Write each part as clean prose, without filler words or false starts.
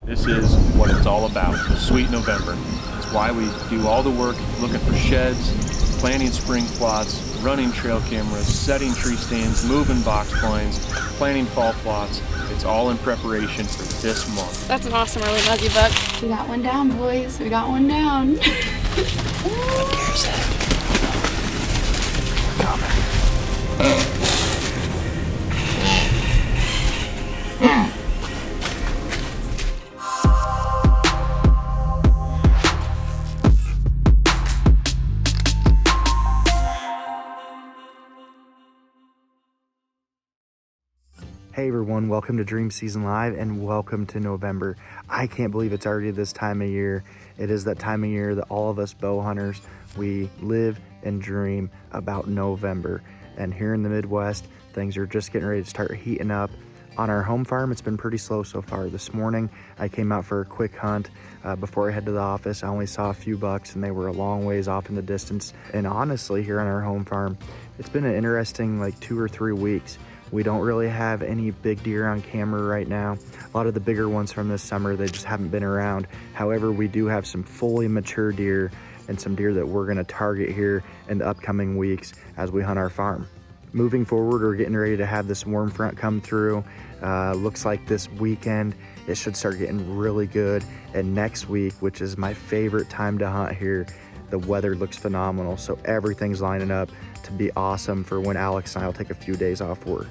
This is what it's all about, the sweet November. It's why we do all the work looking for sheds, planting spring plots, running trail cameras, setting tree stands, moving box blinds, planting fall plots. It's all in preparation for this month. That's an awesome early muzzy buck. We got one down, boys. We got one down. What deer is that? Coming. Hey everyone, welcome to Dream Season Live and welcome to November. I can't believe it's already this time of year. It is that time of year that all of us bow hunters, we live and dream about November. And here in the Midwest, things are just getting ready to start heating up. On our home farm, it's been pretty slow so far. This morning, I came out for a quick hunt. Before I head to the office, I only saw a few bucks and they were a long ways off in the distance. And honestly, here on our home farm, it's been an interesting 2 or 3 weeks. We don't really have any big deer on camera right now. A lot of the bigger ones from this summer, they just haven't been around. However, we do have some fully mature deer and some deer that we're gonna target here in the upcoming weeks as we hunt our farm. Moving forward, we're getting ready to have this warm front come through. Looks like this weekend, it should start getting really good. And next week, which is my favorite time to hunt here, the weather looks phenomenal. So everything's lining up to be awesome for when Alex and I will take a few days off work.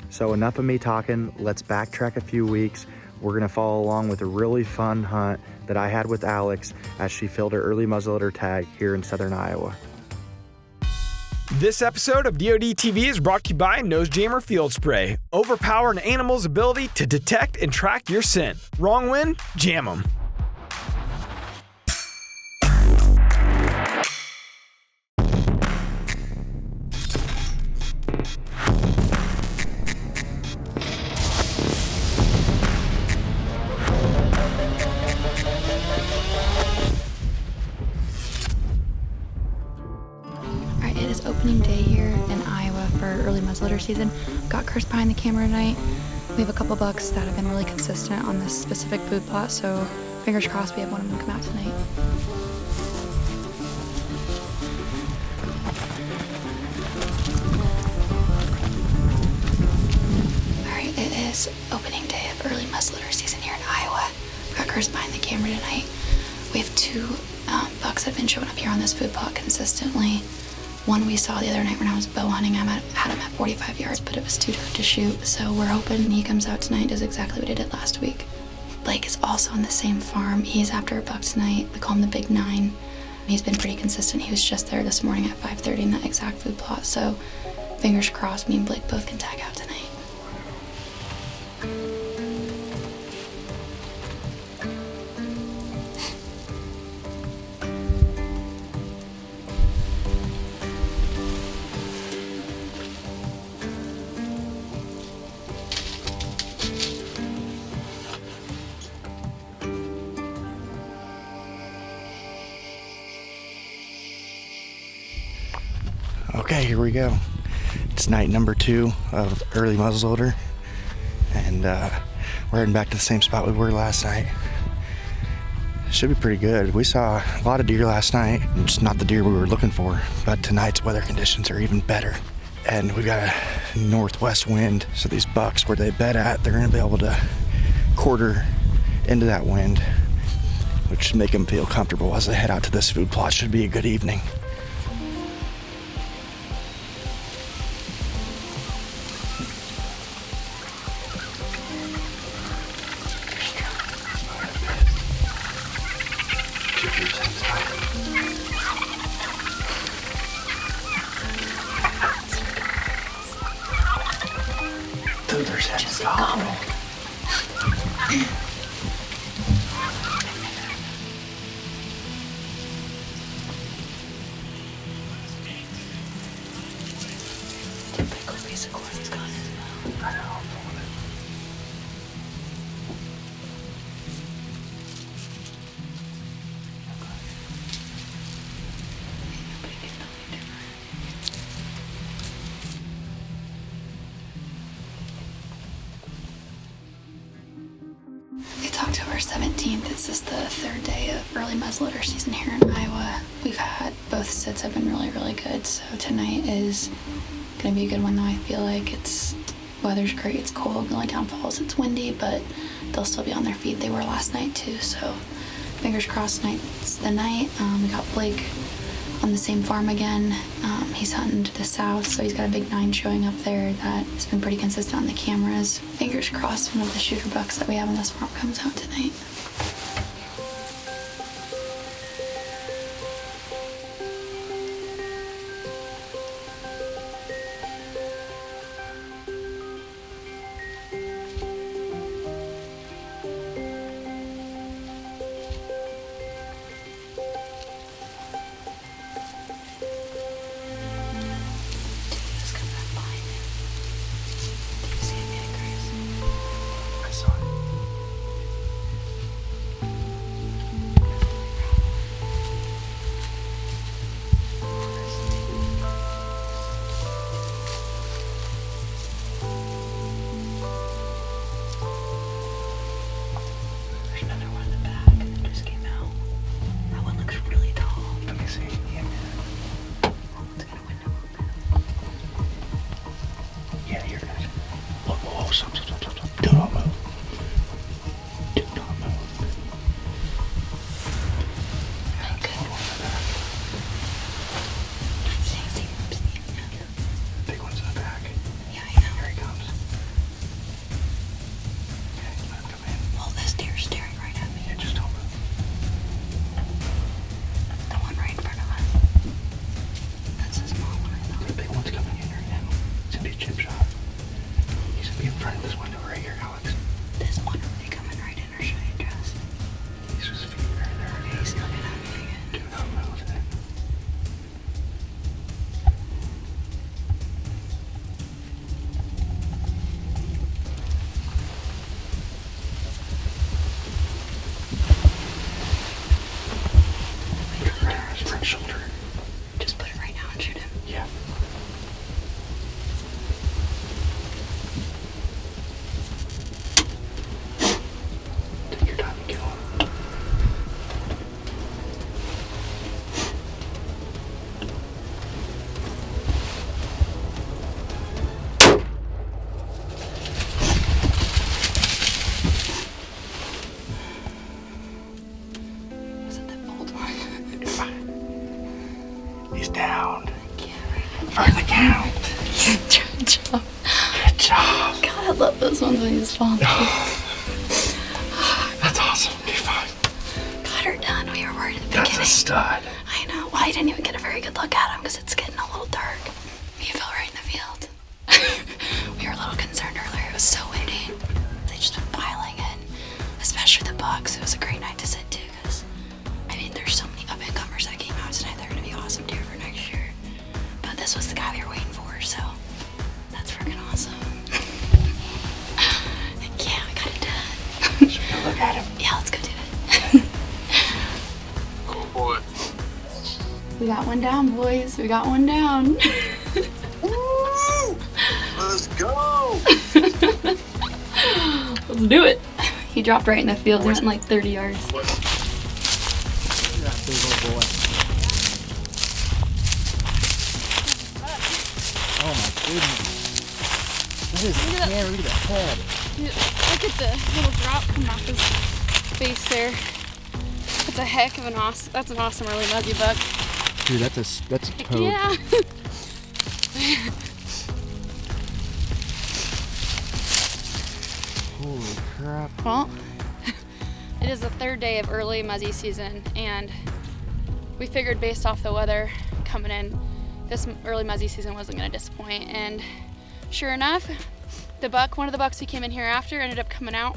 So enough of me talking, let's backtrack a few weeks. We're gonna follow along with a really fun hunt that I had with Alex as she filled her early muzzleloader tag here in southern Iowa. This episode of DoD TV is brought to you by Nose Jammer Field Spray. Overpower an animal's ability to detect and track your scent. Wrong wind? Jam 'em. Opening day here in Iowa for early muzzleloader season. Got Chris behind the camera tonight. We have a couple bucks that have been really consistent on this specific food plot, so fingers crossed we have one of them come out tonight. Alright, it is opening day of early muzzleloader season here in Iowa. Got Chris behind the camera tonight. We have two bucks that have been showing up here on this food plot consistently. One we saw the other night when I was bow hunting. I had him at 45 yards, but it was too dark to shoot. So we're hoping he comes out tonight and does exactly what he did last week. Blake is also on the same farm. He's after a buck tonight. We call him the Big 9. He's been pretty consistent. He was just there this morning at 5:30 in that exact food plot. So fingers crossed, me and Blake both can tag out tonight. Okay, here we go. It's night number 2 of early muzzleloader, and we're heading back to the same spot we were last night. Should be pretty good. We saw a lot of deer last night, just not the deer we were looking for, but tonight's weather conditions are even better. And we got a northwest wind, so these bucks, where they bed at, they're gonna be able to quarter into that wind, which should make them feel comfortable as they head out to this food plot. Should be a good evening. Dude, there's just gobble. Typical piece of corn is gone as well. I know. 17th. It's just the third day of early muzzleloader season here in Iowa. We've had both sits have been really good. So tonight is gonna be a good one though. I feel like weather's great. It's cold. The only downfall is it's windy, but they'll still be on their feet. They were last night too. So fingers crossed tonight's the night. We got Blake on the same farm again. He's hunting to the south, so he's got a big 9 showing up there that has been pretty consistent on the cameras. Fingers crossed one of the shooter bucks that we have on this farm comes out tonight. He's down. For the count. Good job. Good job. God, I love those ones when he's falling. That's awesome. Be fine. Got her done. We were worried at the beginning. That's a stud. I know. Well, I didn't even get a very good look at him because it's getting a little dark. He fell right in the field. We were a little concerned earlier. It was so windy. They just been piling in, especially the bucks. It was a great night to sit too because, I mean, there's so many up-and-comers that came out tonight. They're going to be awesome deer for next year. But this was the guy we were waiting for, so that's freaking awesome. Yeah, we got it done. Should we go look at him? Yeah, let's go do it. Cool boy. We got one down, boys. We got one down. Let's go. Let's do it. He dropped right in the field. He went like 30 yards. That big old boy. Oh my goodness. That is scary to the head. Look at the little drop coming off his face there. That's a heck of an awesome early muzzy buck. Dude, that's a toad. Yeah. Holy crap. Well, it is the third day of early muzzy season, and we figured based off the weather coming in, this early muzzy season wasn't going to disappoint. And sure enough, one of the bucks we came in here after ended up coming out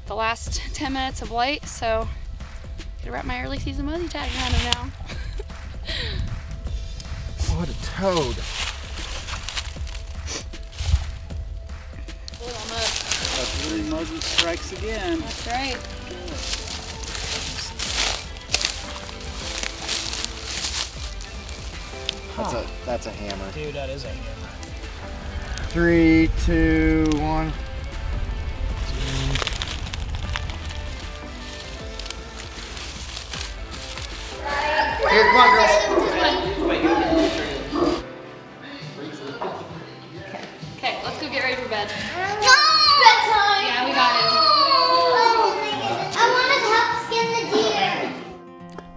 the last 10 minutes of light, so I could wrap my early season muzzy tag around him now. What a toad. Little mud. Early muzzy strikes again. That's right. That's a hammer. Dude, that is a hammer. 3, 2, 1. Here, come on, girls. Okay, let's go get ready for bed. Bedtime. Yeah, we got it. I want to help skin the deer.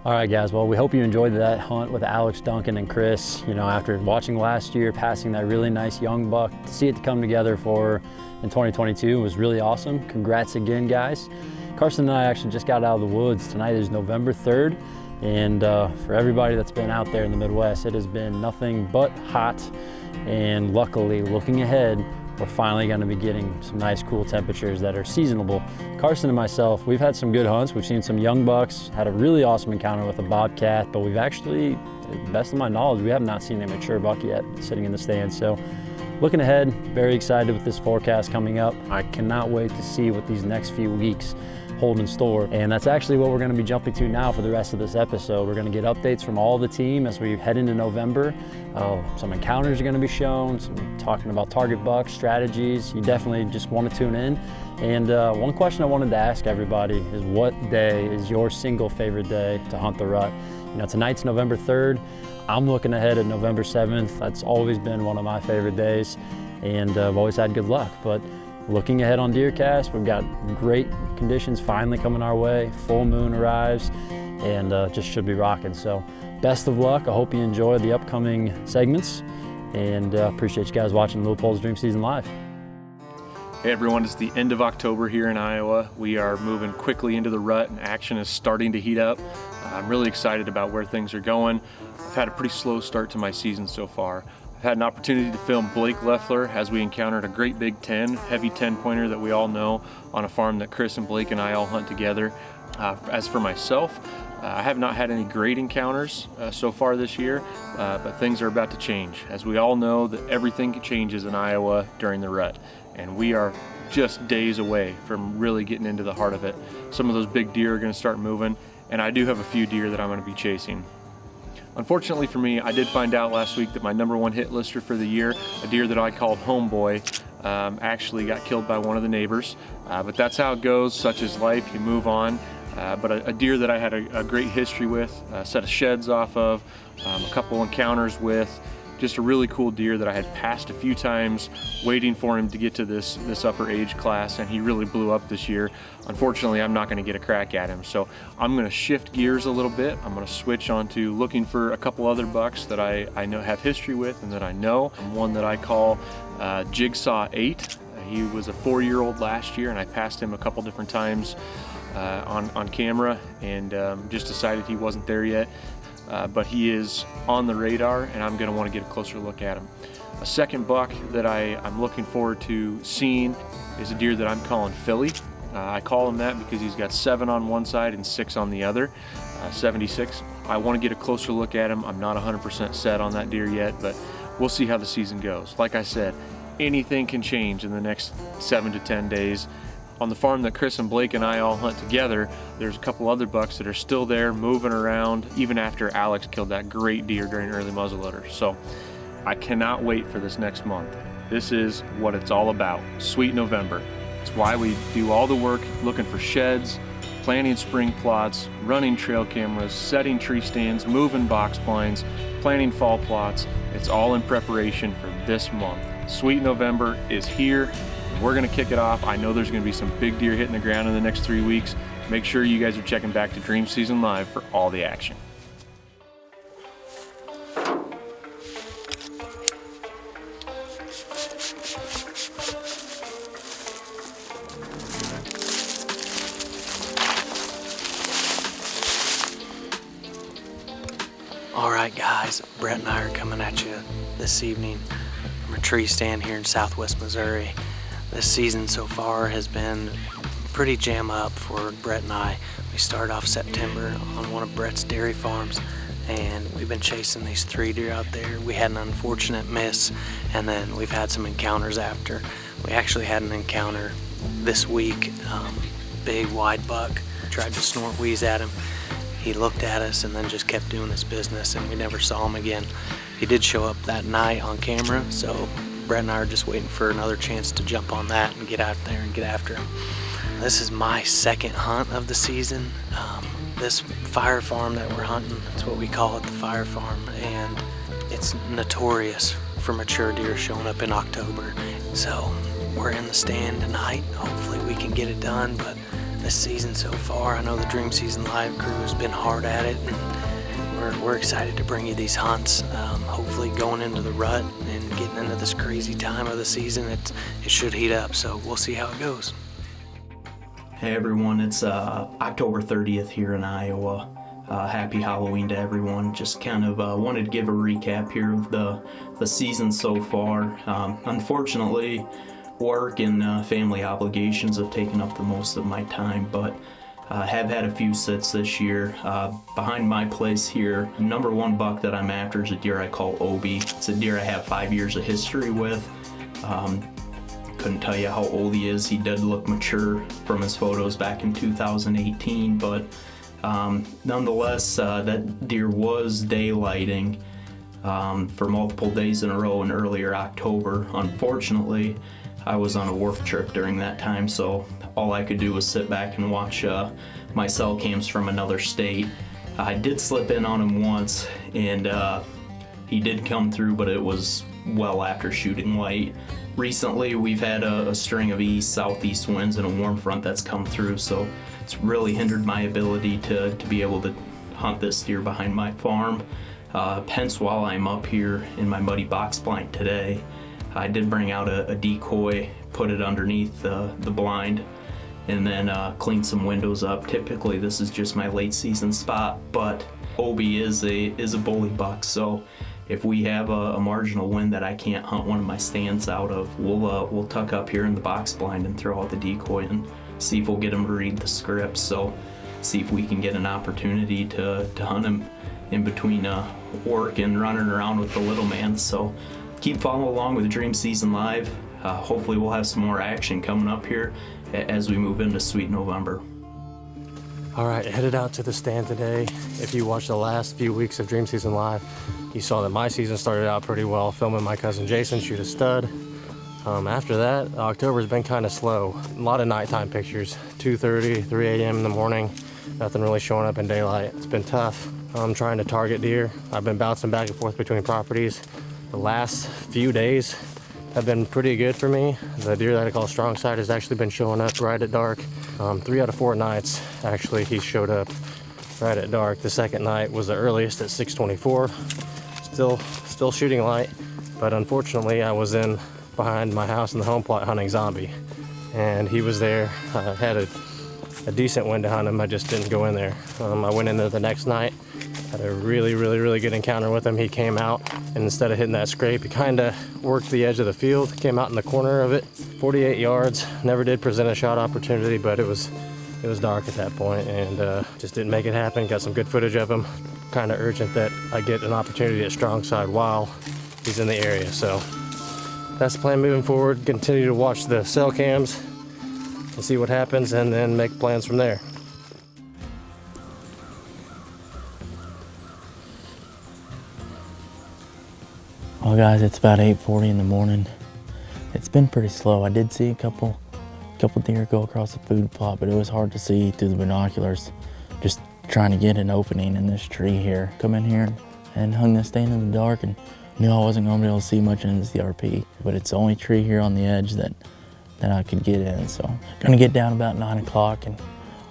All right, guys, well, we hope you enjoyed that hunt with Alex Dunkin and Chris. You know, after watching last year, passing that really nice young buck, to see it come together in 2022 was really awesome. Congrats again, guys. Carson and I actually just got out of the woods. Tonight is November 3rd, and for everybody that's been out there in the Midwest, it has been nothing but hot, and luckily, looking ahead, we're finally going to be getting some nice cool temperatures that are seasonable. Carson and myself, we've had some good hunts. We've seen some young bucks, had a really awesome encounter with a bobcat, but we've actually, to the best of my knowledge, we have not seen a mature buck yet sitting in the stand. So looking ahead, very excited with this forecast coming up. I cannot wait to see what these next few weeks hold in store. And that's actually what we're going to be jumping to now for the rest of this episode. We're going to get updates from all the team as we head into November. Some encounters are going to be shown, some talking about target bucks, strategies. You definitely just want to tune in. And one question I wanted to ask everybody is, what day is your single favorite day to hunt the rut? You know, tonight's November 3rd. I'm looking ahead at November 7th. That's always been one of my favorite days, and I've always had good luck. But looking ahead on DeerCast, we've got great conditions finally coming our way. Full moon arrives, and just should be rocking. So best of luck. I hope you enjoy the upcoming segments, and appreciate you guys watching Little Poles Dream Season Live. Hey everyone, it's the end of October here in Iowa. We are moving quickly into the rut and action is starting to heat up. I'm really excited about where things are going. I've had a pretty slow start to my season so far. I've had an opportunity to film Blake Leffler as we encountered a great big 10, heavy 10-pointer that we all know on a farm that Chris and Blake and I all hunt together. As for myself, I have not had any great encounters so far this year, but things are about to change. As we all know, that everything changes in Iowa during the rut, and we are just days away from really getting into the heart of it. Some of those big deer are going to start moving, and I do have a few deer that I'm going to be chasing. Unfortunately for me, I did find out last week that my #1 hit lister for the year, a deer that I called Homeboy, actually got killed by one of the neighbors. But that's how it goes, such is life, you move on. But a deer that I had a great history with, a set of sheds off of, a couple encounters with, just a really cool deer that I had passed a few times waiting for him to get to this upper age class, and he really blew up this year. Unfortunately, I'm not going to get a crack at him, so I'm going to shift gears a little bit. I'm going to switch on to looking for a couple other bucks that I know have history with and that I know. One that I call Jigsaw 8. He was a 4-year-old last year, and I passed him a couple different times on camera, and just decided he wasn't there yet. But he is on the radar, and I'm going to want to get a closer look at him. A second buck that I'm looking forward to seeing is a deer that I'm calling Philly. I call him that because he's got 7 on one side and 6 on the other, 76. I want to get a closer look at him. I'm not 100% set on that deer yet, but we'll see how the season goes. Like I said, anything can change in the next 7 to 10 days. On the farm that Chris and Blake and I all hunt together, there's a couple other bucks that are still there moving around even after Alex killed that great deer during early muzzleloader. So I cannot wait for this next month. This is what it's all about, sweet November. It's why we do all the work looking for sheds, planting spring plots, running trail cameras, setting tree stands, moving box blinds, planting fall plots. It's all in preparation for this month. Sweet November is here. We're going to kick it off. I know there's going to be some big deer hitting the ground in the next 3 weeks. Make sure you guys are checking back to Dream Season Live for all the action. All right, guys, Brett and I are coming at you this evening from a tree stand here in Southwest Missouri. This season so far has been pretty jam up for Brett and I. We started off September on one of Brett's dairy farms, and we've been chasing these 3 deer out there. We had an unfortunate miss, and then we've had some encounters after. We actually had an encounter this week, big wide buck. Tried to snort wheeze at him. He looked at us and then just kept doing his business, and we never saw him again. He did show up that night on camera, so Brett and I are just waiting for another chance to jump on that and get out there and get after him. This is my second hunt of the season. This fire farm that we're hunting, that's what we call it, the fire farm, and it's notorious for mature deer showing up in October. So we're in the stand tonight. Hopefully we can get it done, but this season so far, I know the Dream Season Live crew has been hard at it, and we're excited to bring you these hunts. Hopefully going into the rut and getting into this crazy time of the season, it should heat up, so we'll see how it goes. Hey everyone, it's October 30th here in Iowa. Happy Halloween to everyone. Just kind of wanted to give a recap here of the season so far. Unfortunately, work and family obligations have taken up the most of my time, but have had a few sits this year. Behind my place here, number one buck that I'm after is a deer I call Obi. It's a deer I have 5 years of history with. Couldn't tell you how old he is. He did look mature from his photos back in 2018, but nonetheless, that deer was daylighting for multiple days in a row in earlier October. Unfortunately, I was on a work trip during that time, so all I could do was sit back and watch my cell cams from another state. I did slip in on him once, and he did come through, but it was well after shooting light. Recently, we've had a string of east-southeast winds and a warm front that's come through, so it's really hindered my ability to be able to hunt this deer behind my farm. Hence, while I'm up here in my muddy box blind today, I did bring out a decoy, put it underneath the blind, and then clean some windows up. Typically, this is just my late season spot, but Obi is a bully buck, so if we have a marginal wind that I can't hunt one of my stands out of, we'll tuck up here in the box blind and throw out the decoy and see if we'll get him to read the script. So see if we can get an opportunity to hunt him in between work and running around with the little man. So keep following along with Dream Season Live. Hopefully we'll have some more action coming up here as we move into sweet November. All right, headed out to the stand today. If you watched the last few weeks of Dream Season Live, you saw that my season started out pretty well, filming my cousin Jason shoot a stud. After that, October's been kind of slow. A lot of nighttime pictures, 2:30, 3 a.m. in the morning. Nothing really showing up in daylight. It's been tough. I'm trying to target deer. I've been bouncing back and forth between properties. The last few days have been pretty good for me. The deer that I call strong side has actually been showing up right at dark. 3 out of 4 nights, actually, he showed up right at dark. The second night was the earliest at 6:24. Still shooting light, but unfortunately I was in behind my house in the home plot hunting zombie, and he was there. I had a decent wind to hunt him. I just didn't go in there. I went in there the next night, had a really good encounter with him. He came out, and instead of hitting that scrape, he kind of worked the edge of the field, came out in the corner of it, 48 yards. Never did present a shot opportunity, but it was dark at that point, and just didn't make it happen. Got some good footage of him. Kind of urgent that I get an opportunity at strong side while he's in the area. So that's the plan moving forward. Continue to watch the cell cams and see what happens, and then make plans from there. Well guys, it's about 8:40 in the morning. It's been pretty slow. I did see a couple deer go across the food plot, but it was hard to see through the binoculars. Just trying to get an opening in this tree here. Come in here and hung this stand in the dark and knew I wasn't gonna be able to see much in the CRP, but it's the only tree here on the edge that I could get in. So gonna get down about 9 o'clock and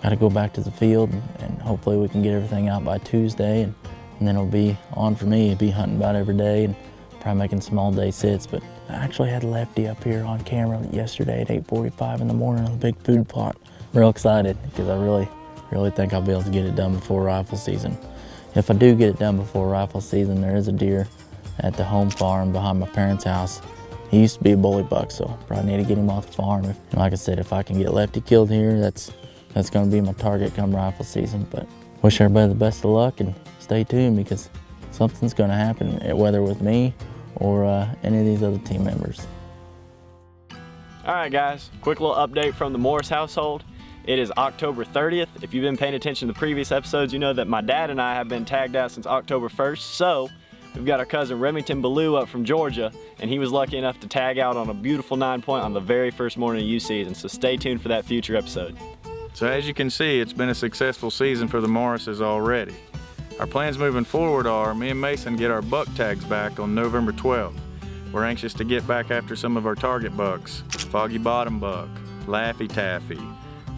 gotta go back to the field, and hopefully we can get everything out by Tuesday, and then it'll be on for me. I'll be hunting about every day and probably making some all day sits. But I actually had Lefty up here on camera yesterday at 8:45 in the morning on the big food plot. Real excited because I really think I'll be able to get it done before rifle season. If I do get it done before rifle season, there is a deer at the home farm behind my parents' house. He used to be a bully buck, so probably need to get him off the farm. And like I said, if I can get Lefty killed here, that's gonna be my target come rifle season. But wish everybody the best of luck and stay tuned, because something's gonna happen, whether with me or any of these other team members. All right guys, quick little update from the Morris household. It is October 30th. If you've been paying attention to the previous episodes, you know that my dad and I have been tagged out since October 1st. So we've got our cousin Remington Ballou up from Georgia, and he was lucky enough to tag out on a beautiful 9-point on the very first morning of youth season. So stay tuned for that future episode. So as you can see, it's been a successful season for the Morrises already. Our plans moving forward are me and Mason get our buck tags back on November 12th. We're anxious to get back after some of our target bucks, Foggy Bottom Buck, Laffy Taffy,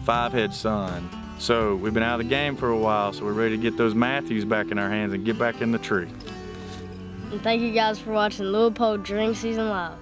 Five-Head Sun. So we've been out of the game for a while, so we're ready to get those Matthews back in our hands and get back in the tree. And thank you guys for watching Louisville Dream Season Live.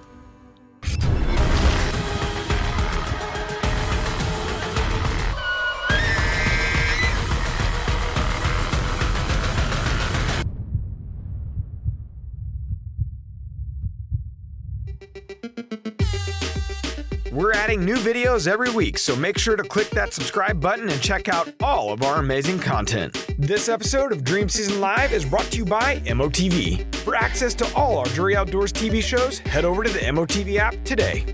We're adding new videos every week, so make sure to click that subscribe button and check out all of our amazing content. This episode of Dream Season Live is brought to you by MOTV. For access to all our Drury Outdoors TV shows, head over to the MOTV app today.